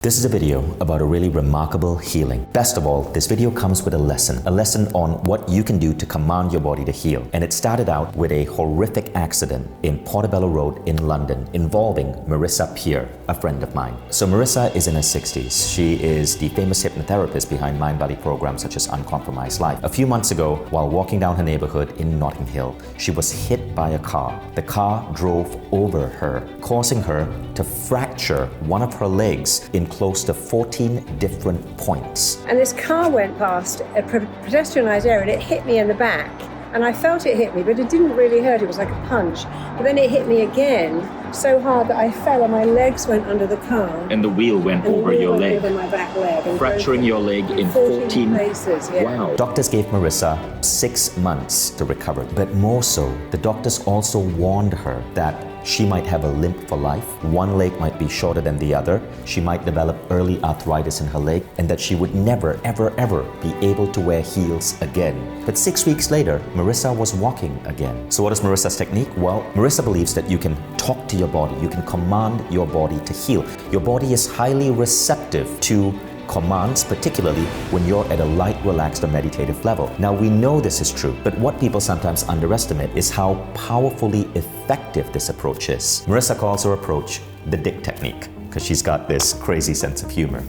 This is a video about a really remarkable healing. Best of all, this video comes with a lesson on what you can do to command your body to heal. And it started out with a horrific accident in Portobello Road in London involving Marisa, a friend of mine. So Marisa is in her 60s. She is the famous hypnotherapist behind mind-body programs such as Uncompromised Life. A few months ago, while walking down her neighborhood in Notting Hill, she was hit by a car. The car drove over her, causing her to fracture one of her legs in close to 14 different points. And this car went past a pedestrianised area and it hit me in the back. And I felt it hit me, but it didn't really hurt. It was like a punch. But then it hit me again so hard that I fell and my legs went under the car. And the wheel went over your leg. Over my back leg. Fracturing your leg in 14 places. Yeah. Wow. Doctors gave Marisa 6 months to recover. But more so, the doctors also warned her that she might have a limp for life. One leg might be shorter than the other. She might develop early arthritis in her leg, and that she would never, ever be able to wear heels again. But 6 weeks later, Marisa was walking again. So what is Marisa's technique? Well, Marisa believes that you can talk to your body. You can command your body to heal. Your body is highly receptive to commands, particularly when you're at a light, relaxed, or meditative level. Now, we know this is true, but what people sometimes underestimate is how powerfully effective this approach is. Marisa calls her approach the D.I.C.C. technique, because she's got this crazy sense of humor.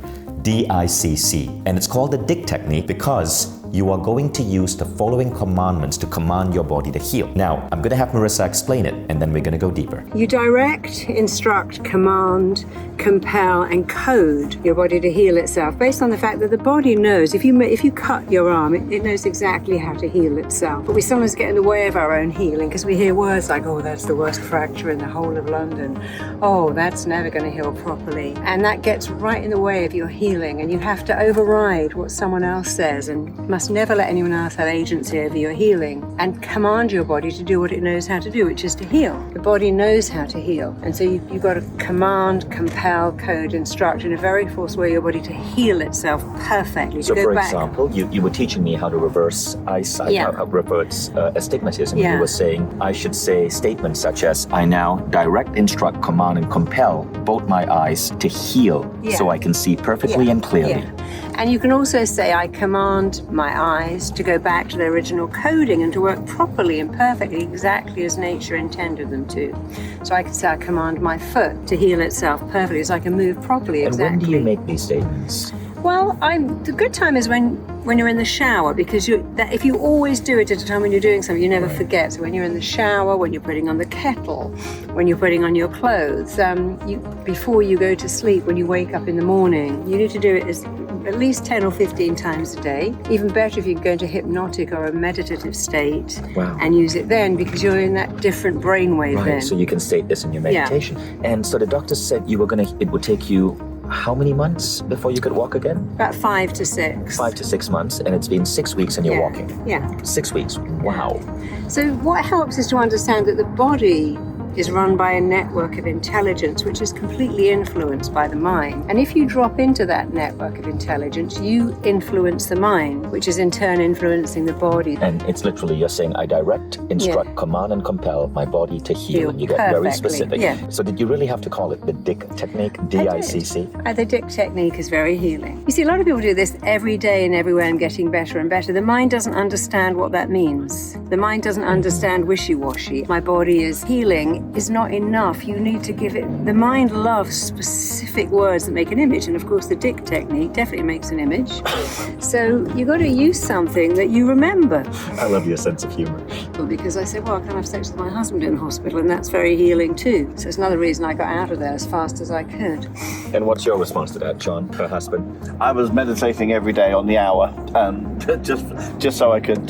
D.I.C.C. And it's called the D.I.C.C. technique because you are going to use the following commandments to command your body to heal. Now, I'm going to have Marisa explain it, and then we're going to go deeper. You direct, instruct, command, compel, and code your body to heal itself based on the fact that the body knows. If you cut your arm, it knows exactly how to heal itself. But we sometimes get in the way of our own healing because we hear words like, oh, that's the worst fracture in the whole of London. Oh, that's never going to heal properly. And that gets right in the way of your healing, and you have to override what someone else says and must never let anyone else have agency over your healing, and command your body to do what it knows how to do, which is to heal. The body knows how to heal, and so you've got to command, compel, code, instruct in a very forceful way your body to heal itself perfectly. So for example, you were teaching me how to reverse eyesight, how to reverse astigmatism. You were saying I should say statements such as, I now direct, instruct, command, and compel both my eyes to heal so I can see perfectly and clearly. And you can also say, I command my eyes to go back to their original coding and to work properly and perfectly, exactly as nature intended them to. So I can say, I command my foot to heal itself perfectly, so I can move properly. And when do you make these statements? Well, the good time is when you're in the shower, because if you always do it at a time when you're doing something, you never forget. So when you're in the shower, when you're putting on the kettle, when you're putting on your clothes, before you go to sleep, when you wake up in the morning, you need to do it at least 10 or 15 times a day. Even better if you go into hypnotic or a meditative state and use it then, because you're in that different brainwave then. So you can state this in your meditation. And so the doctor said it would take you how many months before you could walk again? About 5 to 6. 5 to 6 months, and it's been 6 weeks and you're walking. 6 weeks. Wow. So what helps is to understand that the body is run by a network of intelligence which is completely influenced by the mind. And if you drop into that network of intelligence, you influence the mind, which is in turn influencing the body. And it's literally you're saying, I direct, instruct, command, and compel my body to heal. And you get very specific. So did you really have to call it the D.I.C.C. technique, D.I.C.C.C.? The D.I.C.C. technique is very healing. You see, a lot of people do this every day and everywhere and getting better and better. The mind doesn't understand what that means. The mind doesn't understand wishy-washy. My body is healing is not enough. You need to give it. The mind loves specific words that make an image, and of course the D.I.C.C. technique definitely makes an image. So you got to use something that you remember. I love your sense of humor. Well, because I said, well, I can't have sex with my husband in hospital, and that's very healing too. So it's another reason I got out of there as fast as I could. And what's your response to that, John, her husband? I was meditating every day on the hour, just so I could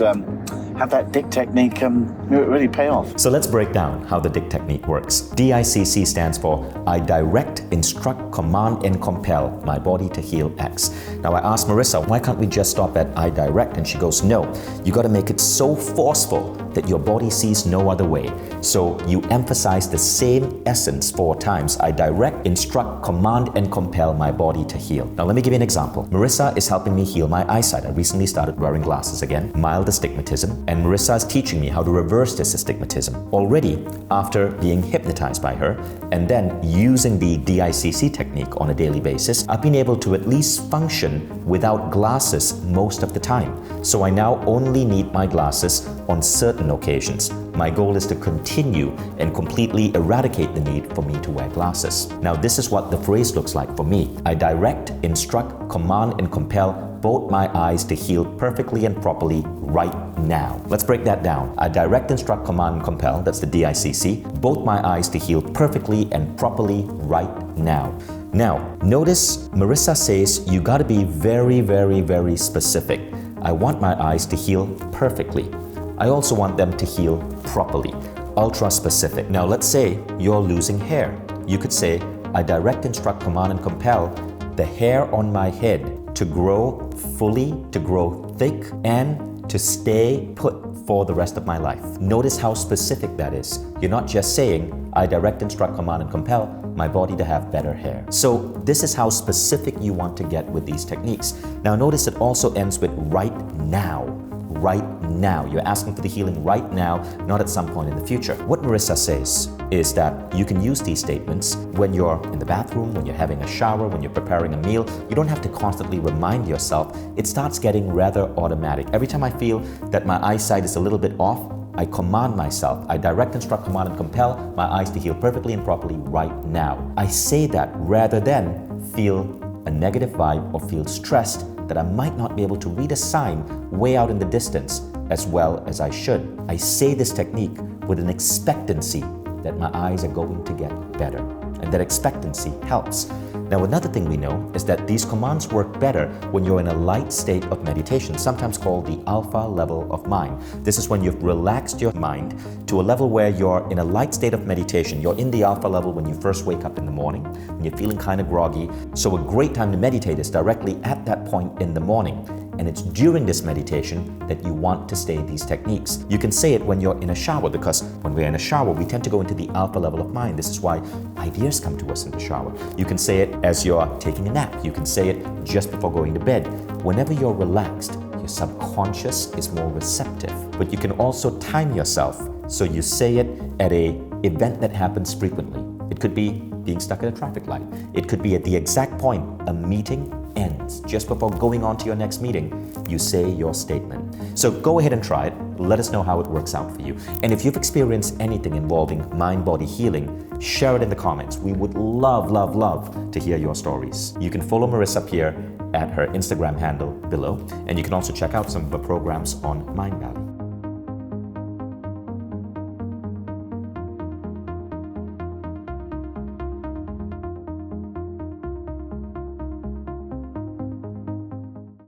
have that D.I.C.C. technique really pay off. So let's break down how the D.I.C.C. technique works. D.I.C.C.C. stands for I direct, instruct, command, and compel my body to heal X. Now I asked Marisa, why can't we just stop at I direct? And she goes, no, you got to make it so forceful that your body sees no other way. So you emphasize the same essence 4 times. I direct, instruct, command, and compel my body to heal. Now let me give you an example. Marisa is helping me heal my eyesight. I recently started wearing glasses again, mild astigmatism, and Marisa is teaching me how to reverse this astigmatism. Already, after being hypnotized by her and then using the D.I.C.C. technique on a daily basis, I've been able to at least function without glasses most of the time. So I now only need my glasses on certain occasions. My goal is to continue and completely eradicate the need for me to wear glasses. Now, this is what the phrase looks like for me. I direct, instruct, command, and compel both my eyes to heal perfectly and properly right now. Let's break that down. I direct, instruct, command, and compel, that's the D.I.C.C., both my eyes to heal perfectly and properly right now. Now, notice Marisa says you gotta be very, very, very specific. I want my eyes to heal perfectly. I also want them to heal properly, ultra specific. Now, let's say you're losing hair. You could say, I direct, instruct, command, and compel the hair on my head to grow fully, to grow thick, and to stay put for the rest of my life. Notice how specific that is. You're not just saying, I direct, instruct, command, and compel my body to have better hair. So this is how specific you want to get with these techniques. Now notice it also ends with right now. Right now. You're asking for the healing right now, not at some point in the future. What Marisa says is that you can use these statements when you're in the bathroom, when you're having a shower, when you're preparing a meal. You don't have to constantly remind yourself. It starts getting rather automatic. Every time I feel that my eyesight is a little bit off, I command myself. I direct, instruct, command, and compel my eyes to heal perfectly and properly right now. I say that rather than feel a negative vibe or feel stressed that I might not be able to read a sign way out in the distance as well as I should. I say this technique with an expectancy that my eyes are going to get better, and that expectancy helps. Now, another thing we know is that these commands work better when you're in a light state of meditation, sometimes called the alpha level of mind. This is when you've relaxed your mind to a level where you're in a light state of meditation. You're in the alpha level when you first wake up in the morning, when you're feeling kind of groggy. So a great time to meditate is directly at that point in the morning. And it's during this meditation that you want to say these techniques. You can say it when you're in a shower, because when we're in a shower, we tend to go into the alpha level of mind. This is why ideas come to us in the shower. You can say it as you're taking a nap. You can say it just before going to bed. Whenever you're relaxed, your subconscious is more receptive. But you can also time yourself so you say it at an event that happens frequently. It could be being stuck at a traffic light. It could be at the exact point a meeting ends. Just before going on to your next meeting, you say your statement. So go ahead and try it. Let us know how it works out for you. And if you've experienced anything involving mind-body healing, share it in the comments. We would love, love, love to hear your stories. You can follow Marisa here at her Instagram handle below, and you can also check out some of her programs on Mind Valley.